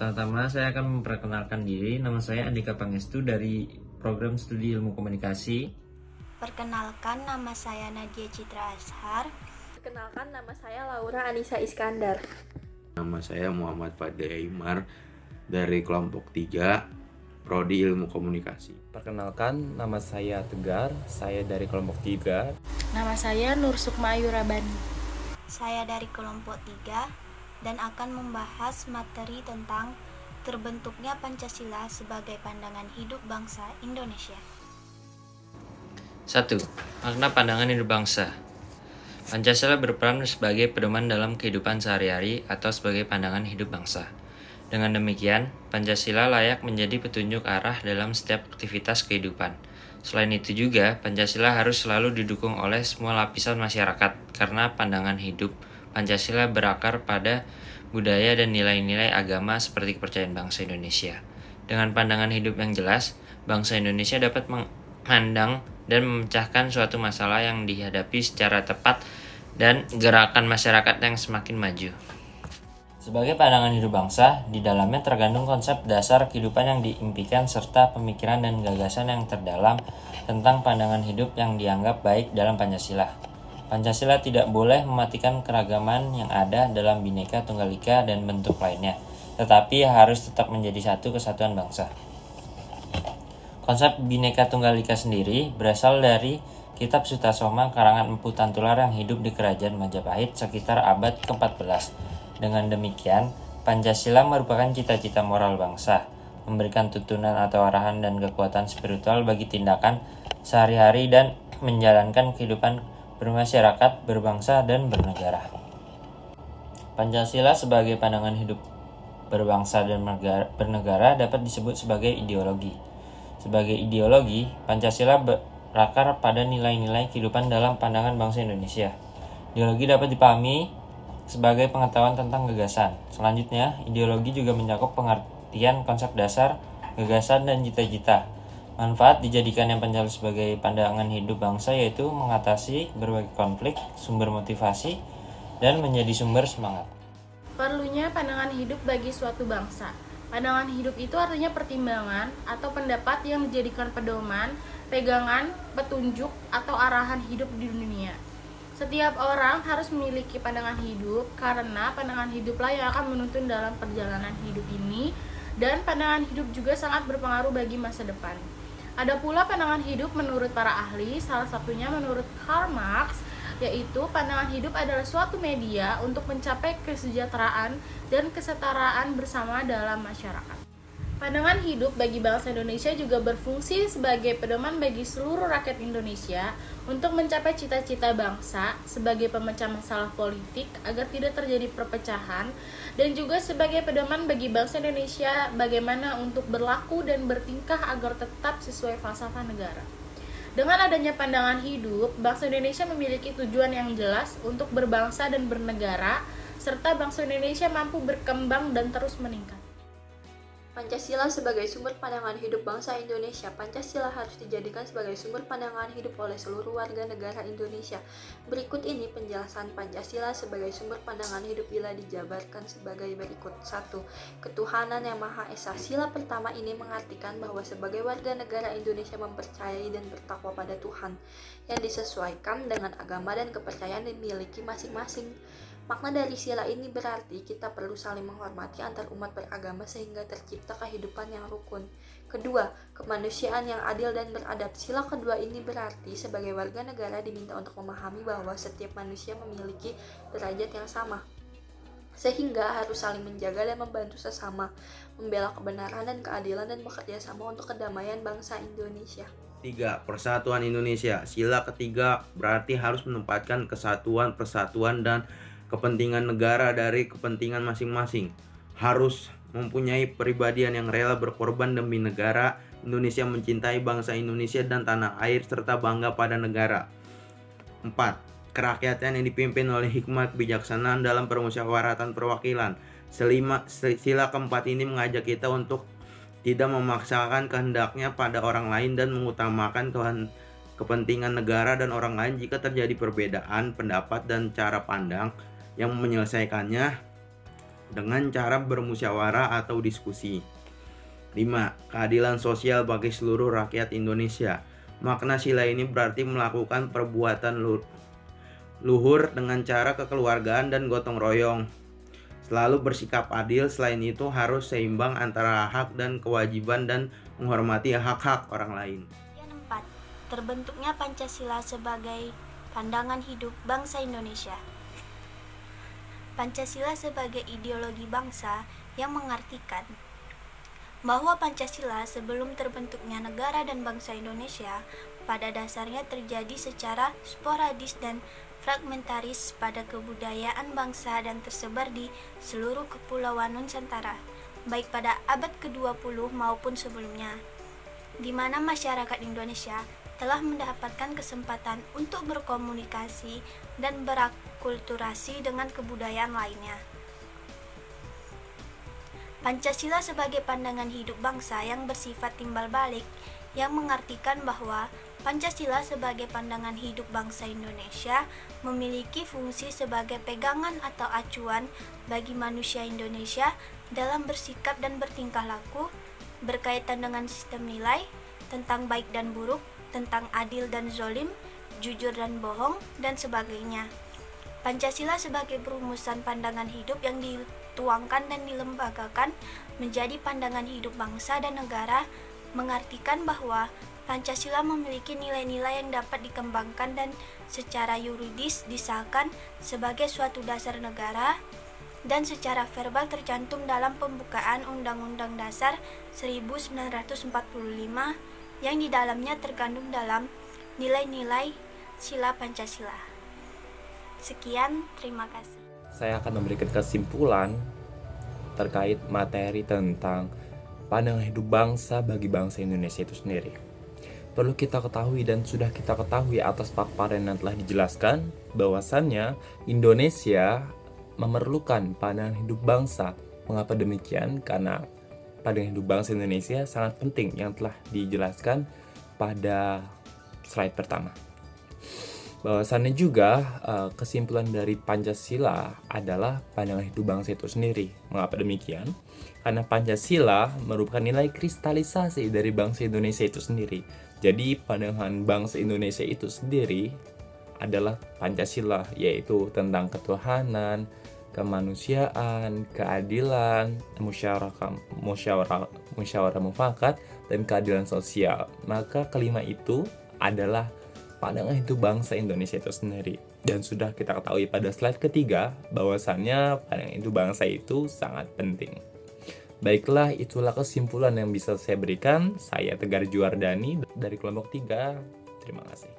Pertama, saya akan memperkenalkan diri. Nama saya Andika Pangestu dari Program Studi Ilmu Komunikasi. Perkenalkan, nama saya Nadia Citra Ashar. Perkenalkan, nama saya Laura Anissa Iskandar. Nama saya Muhammad Fadli Aymar dari kelompok 3, Prodi Ilmu Komunikasi. Perkenalkan, nama saya Tegar, saya dari kelompok 3. Nama saya Nur Sukma Ayurabani. Saya dari kelompok 3 dan akan membahas materi tentang terbentuknya Pancasila sebagai pandangan hidup bangsa Indonesia. 1. Makna pandangan hidup bangsa. Pancasila berperan sebagai pedoman dalam kehidupan sehari-hari atau sebagai pandangan hidup bangsa. Dengan demikian, Pancasila layak menjadi petunjuk arah dalam setiap aktivitas kehidupan. Selain itu juga, Pancasila harus selalu didukung oleh semua lapisan masyarakat karena pandangan hidup Pancasila berakar pada budaya dan nilai-nilai agama seperti kepercayaan bangsa Indonesia. Dengan pandangan hidup yang jelas, bangsa Indonesia dapat memandang dan memecahkan suatu masalah yang dihadapi secara tepat dan gerakan masyarakat yang semakin maju. Sebagai pandangan hidup bangsa, di dalamnya terkandung konsep dasar kehidupan yang diimpikan serta pemikiran dan gagasan yang terdalam tentang pandangan hidup yang dianggap baik dalam Pancasila. Pancasila tidak boleh mematikan keragaman yang ada dalam Bhinneka Tunggal Ika dan bentuk lainnya, tetapi harus tetap menjadi satu kesatuan bangsa. Konsep Bhinneka Tunggal Ika sendiri berasal dari Kitab Sutasoma karangan Empu Tantular yang hidup di Kerajaan Majapahit sekitar abad ke-14. Dengan demikian, Pancasila merupakan cita-cita moral bangsa, memberikan tuntunan atau arahan dan kekuatan spiritual bagi tindakan sehari-hari dan menjalankan kehidupan bermasyarakat, berbangsa, dan bernegara. Pancasila sebagai pandangan hidup berbangsa dan bernegara dapat disebut sebagai ideologi. Sebagai ideologi, Pancasila berakar pada nilai-nilai kehidupan dalam pandangan bangsa Indonesia. Ideologi dapat dipahami sebagai pengetahuan tentang gagasan. Selanjutnya, ideologi juga mencakup pengertian konsep dasar, gagasan, dan cita-cita. Manfaat dijadikannya Pancasila sebagai pandangan hidup bangsa yaitu mengatasi berbagai konflik, sumber motivasi, dan menjadi sumber semangat. Perlunya pandangan hidup bagi suatu bangsa. Pandangan hidup itu artinya pertimbangan atau pendapat yang dijadikan pedoman, pegangan, petunjuk, atau arahan hidup di dunia. Setiap orang harus memiliki pandangan hidup karena pandangan hiduplah yang akan menuntun dalam perjalanan hidup ini, dan pandangan hidup juga sangat berpengaruh bagi masa depan. Ada pula pandangan hidup menurut para ahli, salah satunya menurut Karl Marx, yaitu pandangan hidup adalah suatu media untuk mencapai kesejahteraan dan kesetaraan bersama dalam masyarakat. Pandangan hidup bagi bangsa Indonesia juga berfungsi sebagai pedoman bagi seluruh rakyat Indonesia untuk mencapai cita-cita bangsa sebagai pemecah masalah politik agar tidak terjadi perpecahan, dan juga sebagai pedoman bagi bangsa Indonesia bagaimana untuk berlaku dan bertingkah agar tetap sesuai falsafah negara. Dengan adanya pandangan hidup, bangsa Indonesia memiliki tujuan yang jelas untuk berbangsa dan bernegara, serta bangsa Indonesia mampu berkembang dan terus meningkat. Pancasila sebagai sumber pandangan hidup bangsa Indonesia. Pancasila harus dijadikan sebagai sumber pandangan hidup oleh seluruh warga negara Indonesia. Berikut ini penjelasan Pancasila sebagai sumber pandangan hidup bila dijabarkan sebagai berikut. 1. Ketuhanan yang Maha Esa. Sila pertama ini mengartikan bahwa sebagai warga negara Indonesia mempercayai dan bertakwa pada Tuhan yang disesuaikan dengan agama dan kepercayaan yang dimiliki masing-masing. Makna dari sila ini berarti kita perlu saling menghormati antar umat beragama sehingga tercipta kehidupan yang rukun. Kedua, kemanusiaan yang adil dan beradab. Sila kedua ini berarti sebagai warga negara diminta untuk memahami bahwa setiap manusia memiliki derajat yang sama, sehingga harus saling menjaga dan membantu sesama, membela kebenaran dan keadilan, dan bekerja sama untuk kedamaian bangsa Indonesia. 3. Persatuan Indonesia. Sila ketiga berarti harus menempatkan kesatuan, persatuan, dan kepentingan negara dari kepentingan masing-masing. Harus mempunyai kepribadian yang rela berkorban demi negara. Indonesia mencintai bangsa Indonesia dan tanah air serta bangga pada negara. 4. Kerakyatan yang dipimpin oleh hikmat kebijaksanaan dalam permusyawaratan perwakilan. Sila keempat ini mengajak kita untuk tidak memaksakan kehendaknya pada orang lain dan mengutamakan kepentingan negara dan orang lain. Jika terjadi perbedaan pendapat dan cara pandang yang menyelesaikannya dengan cara bermusyawarah atau diskusi. 5. Keadilan sosial bagi seluruh rakyat Indonesia. Makna sila ini berarti melakukan perbuatan luhur dengan cara kekeluargaan dan gotong royong. Selalu bersikap adil, selain itu harus seimbang antara hak dan kewajiban dan menghormati hak-hak orang lain. Yang 4. Terbentuknya Pancasila sebagai pandangan hidup bangsa Indonesia. Pancasila sebagai ideologi bangsa yang mengartikan bahwa Pancasila sebelum terbentuknya negara dan bangsa Indonesia pada dasarnya terjadi secara sporadis dan fragmentaris pada kebudayaan bangsa dan tersebar di seluruh kepulauan Nusantara, baik pada abad ke-20 maupun sebelumnya, di mana masyarakat Indonesia telah mendapatkan kesempatan untuk berkomunikasi dan berakulturasi dengan kebudayaan lainnya. Pancasila sebagai pandangan hidup bangsa yang bersifat timbal balik, yang mengartikan bahwa Pancasila sebagai pandangan hidup bangsa Indonesia memiliki fungsi sebagai pegangan atau acuan bagi manusia Indonesia dalam bersikap dan bertingkah laku berkaitan dengan sistem nilai, tentang baik dan buruk, tentang adil dan zolim, jujur dan bohong, dan sebagainya. Pancasila sebagai perumusan pandangan hidup yang dituangkan dan dilembagakan menjadi pandangan hidup bangsa dan negara, mengartikan bahwa Pancasila memiliki nilai-nilai yang dapat dikembangkan dan secara yuridis disahkan sebagai suatu dasar negara dan secara verbal tercantum dalam pembukaan Undang-Undang Dasar 1945 yang di dalamnya terkandung dalam nilai-nilai sila Pancasila. Sekian, terima kasih. Saya akan memberikan kesimpulan terkait materi tentang pandangan hidup bangsa bagi bangsa Indonesia itu sendiri. Perlu kita ketahui dan sudah kita ketahui atas paparan yang telah dijelaskan bahwasannya Indonesia memerlukan pandangan hidup bangsa. Mengapa demikian? Karena pandangan hidup bangsa Indonesia sangat penting yang telah dijelaskan pada slide pertama. Bahwasannya juga kesimpulan dari Pancasila adalah pandangan hidup bangsa itu sendiri. Mengapa demikian? Karena Pancasila merupakan nilai kristalisasi dari bangsa Indonesia itu sendiri. Jadi pandangan bangsa Indonesia itu sendiri adalah Pancasila, yaitu tentang ketuhanan, kemanusiaan, keadilan, musyawarah mufakat, dan keadilan sosial. Maka kelima itu adalah pandangan hidup bangsa Indonesia itu sendiri. Dan sudah kita ketahui pada slide ketiga bahwasannya pandangan hidup bangsa itu sangat penting. Baiklah, itulah kesimpulan yang bisa saya berikan. Saya Tegar Juardani dari kelompok 3. Terima kasih.